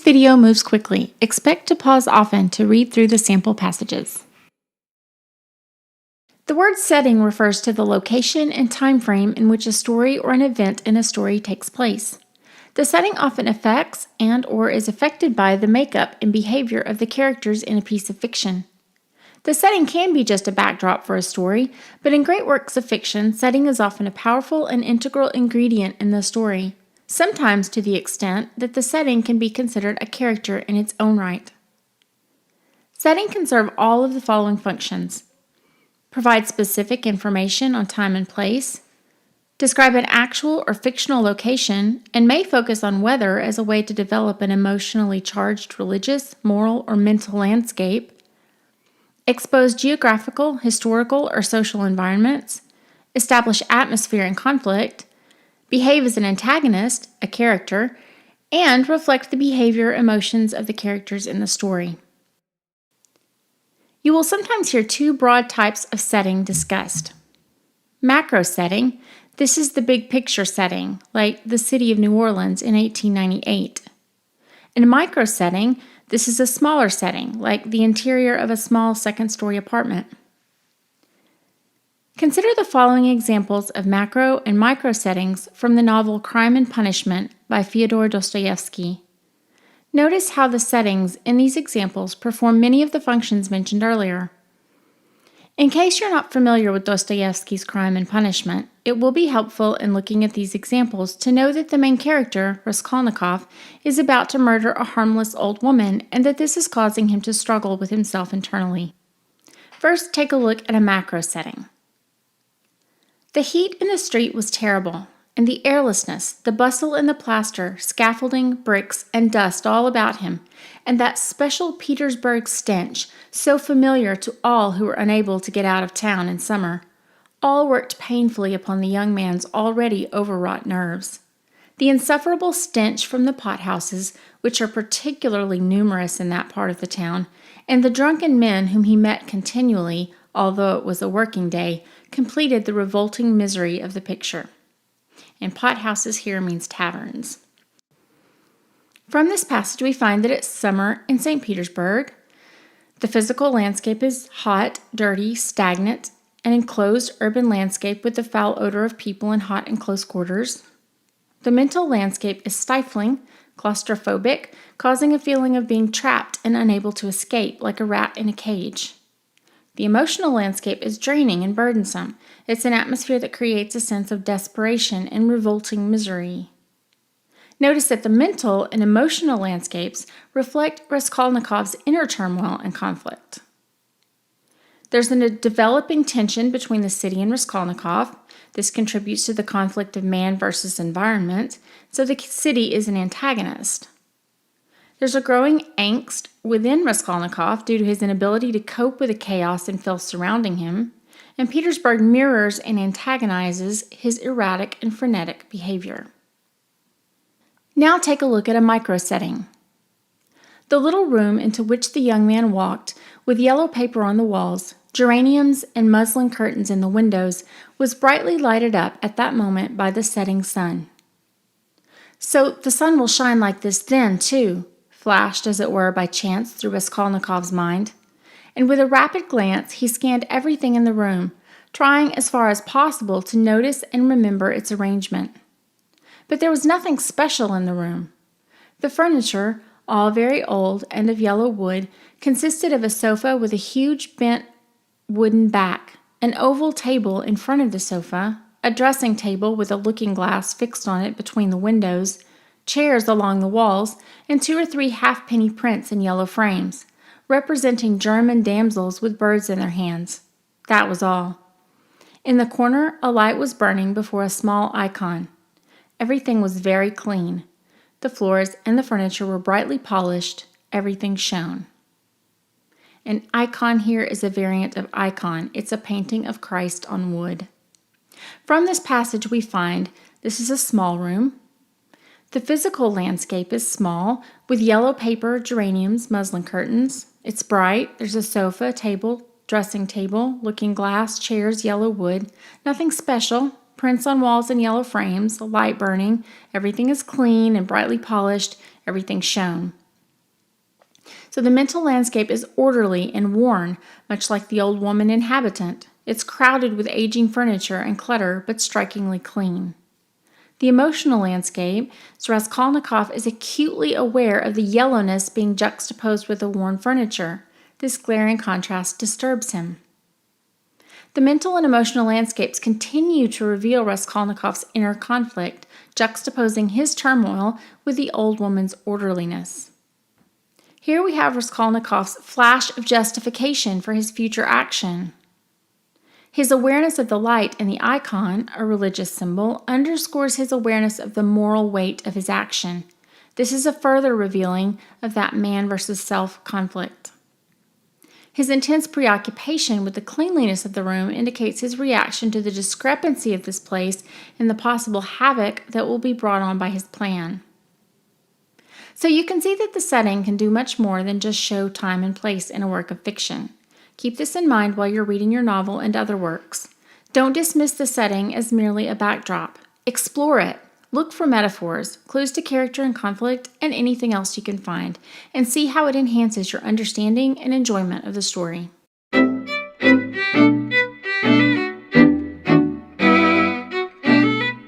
video moves quickly. Expect to pause often to read through the sample passages. The word setting refers to the location and time frame in which a story or an event in a story takes place. The setting often affects and/or is affected by the makeup and behavior of the characters in a piece of fiction. The setting can be just a backdrop for a story, but in great works of fiction, setting is often a powerful and integral ingredient in the story, sometimes to the extent that the setting can be considered a character in its own right. Setting can serve all of the following functions: provide specific information on time and place, describe an actual or fictional location, and may focus on weather as a way to develop an emotionally charged religious, moral, or mental landscape, expose geographical, historical, or social environments, establish atmosphere and conflict, behave as an antagonist, a character, and reflect the behavior, emotions of the characters in the story. You will sometimes hear two broad types of setting discussed. Macro setting, this is the big picture setting, like the city of New Orleans in 1898. In micro setting, this is a smaller setting, like the interior of a small second-story apartment. Consider the following examples of macro and micro settings from the novel Crime and Punishment by Fyodor Dostoevsky. Notice how the settings in these examples perform many of the functions mentioned earlier. In case you're not familiar with Dostoevsky's Crime and Punishment, it will be helpful in looking at these examples to know that the main character, Raskolnikov, is about to murder a harmless old woman and that this is causing him to struggle with himself internally. First, take a look at a macro setting. The heat in the street was terrible, and the airlessness, the bustle in the plaster, scaffolding, bricks, and dust all about him, and that special Petersburg stench, so familiar to all who were unable to get out of town in summer, all worked painfully upon the young man's already overwrought nerves. The insufferable stench from the pothouses, which are particularly numerous in that part of the town, and the drunken men whom he met continually, although it was a working day, completed the revolting misery of the picture. And pothouses here means taverns. From this passage, we find that it's summer in St. Petersburg. The physical landscape is hot, dirty, stagnant, an enclosed urban landscape with the foul odor of people in hot and close quarters. The mental landscape is stifling, claustrophobic, causing a feeling of being trapped and unable to escape, like a rat in a cage. The emotional landscape is draining and burdensome. It's an atmosphere that creates a sense of desperation and revolting misery. Notice that the mental and emotional landscapes reflect Raskolnikov's inner turmoil and conflict. There's a developing tension between the city and Raskolnikov. This contributes to the conflict of man versus environment, so the city is an antagonist. There's a growing angst within Raskolnikov due to his inability to cope with the chaos and filth surrounding him, and Petersburg mirrors and antagonizes his erratic and frenetic behavior. Now take a look at a micro setting. The little room into which the young man walked, with yellow paper on the walls, geraniums and muslin curtains in the windows, was brightly lighted up at that moment by the setting sun. So the sun will shine like this then, too, flashed as it were by chance through Raskolnikov's mind, and with a rapid glance he scanned everything in the room, trying as far as possible to notice and remember its arrangement. But there was nothing special in the room. The furniture, all very old and of yellow wood, consisted of a sofa with a huge bent wooden back, an oval table in front of the sofa, a dressing table with a looking-glass fixed on it between the windows, chairs along the walls, and 2 or 3 halfpenny prints in yellow frames, representing German damsels with birds in their hands. That was all. In the corner, a light was burning before a small icon. Everything was very clean. The floors and the furniture were brightly polished. Everything shone. An icon here is a variant of icon. It's a painting of Christ on wood. From this passage we find this is a small room. The physical landscape is small, with yellow paper, geraniums, muslin curtains. It's bright. There's a sofa, table, dressing table, looking glass, chairs, yellow wood. Nothing special. Prints on walls in yellow frames, a light burning. Everything is clean and brightly polished. Everything shone. So the mental landscape is orderly and worn, much like the old woman inhabitant. It's crowded with aging furniture and clutter, but strikingly clean. The emotional landscape, so Raskolnikov is acutely aware of the yellowness being juxtaposed with the worn furniture. This glaring contrast disturbs him. The mental and emotional landscapes continue to reveal Raskolnikov's inner conflict, juxtaposing his turmoil with the old woman's orderliness. Here we have Raskolnikov's flash of justification for his future action. His awareness of the light in the icon, a religious symbol, underscores his awareness of the moral weight of his action. This is a further revealing of that man versus self conflict. His intense preoccupation with the cleanliness of the room indicates his reaction to the discrepancy of this place and the possible havoc that will be brought on by his plan. So you can see that the setting can do much more than just show time and place in a work of fiction. Keep this in mind while you're reading your novel and other works. Don't dismiss the setting as merely a backdrop. Explore it. Look for metaphors, clues to character and conflict, and anything else you can find, and see how it enhances your understanding and enjoyment of the story.